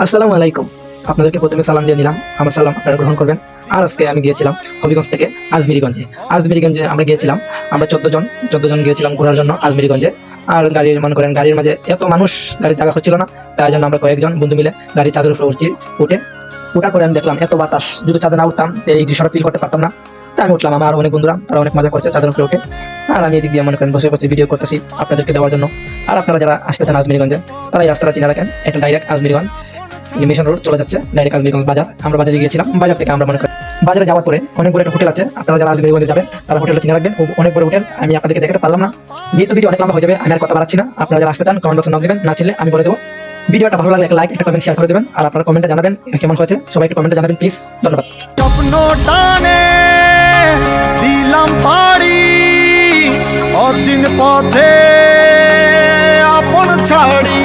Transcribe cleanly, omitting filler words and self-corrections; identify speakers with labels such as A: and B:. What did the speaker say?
A: আসসালামু আলাইকুম। আপনাদেরকে প্রথমে সালাম দিয়ে নিলাম, আমার সালাম আপনারা গ্রহণ করবেন। আর আজকে আমি গিয়েছিলাম হবিগঞ্জ থেকে আজমিরিগঞ্জে আমরা গিয়েছিলাম। আমরা 14 জন গিয়েছিলাম ঘোরার জন্য আজমিরিগঞ্জে। আর গাড়ির মাঝে এত মানুষ, গাড়ির জায়গা হচ্ছিল না, তাই জন্য আমরা কয়েকজন বন্ধু মিলে গাড়ির চাঁদের উপরে উঠার পরে আমি দেখলাম এত বাতাস, যদি চাঁদে না উঠতাম তো এই দৃশ্যটা ফিল করতে পারতাম না। তাই আমি উঠলাম, আমার অনেক বন্ধুরা তারা অনেক মজা করছে চাঁদের উপরে উঠে। আর আমি এদিক দিয়ে বসে বসে ভিডিও করতেছি আপনাদেরকে দেওয়ার জন্য। আর আপনারা যারা আসতে চান আজমিরিগঞ্জে, তারা এই রাস্তাটা চিনে রাখেন, একটা ডাইরেক্ট আজমিরিগঞ্জ মিশন রোড চলে যাচ্ছে, ডাইরেক্ট আজমিরগঞ্জ বাজার। আমরা বাজারে গিয়েছিলাম, বাজার থেকে আমরা বাজারে যাওয়ার পরে অনেক বড় একটা হোটেল আছে। আপনারা যারা আজমিরগঞ্জে যাবেন তারা হোটেলটা চিনে রাখবেন, অনেক বড় হোটেল। আমি আপনাদেরকে দেখাতে পারলাম না, যেহেতু ভিডিও অনেক লম্বা হয়ে যাবে, আমি আর কথা বাড়াচ্ছি না। আপনারা যারা আসতে চান কমেন্ট বক্সে নক দিবেন, না ছিলে আমি বলে দেবো। ভিডিওটা ভালো লাগলে একটা লাইক, একটা কমেন্ট শেয়ার করে দেবেন। আর আপনারা কমেন্টে জানাবেন কেমন হয়েছে, সবাই একটু কমেন্টে জানাবেন প্লিজ। ধন্যবাদ।
B: স্বপ্ন টানে দিলাম পাড়ি অচিন পথে আপন ছাড়ি।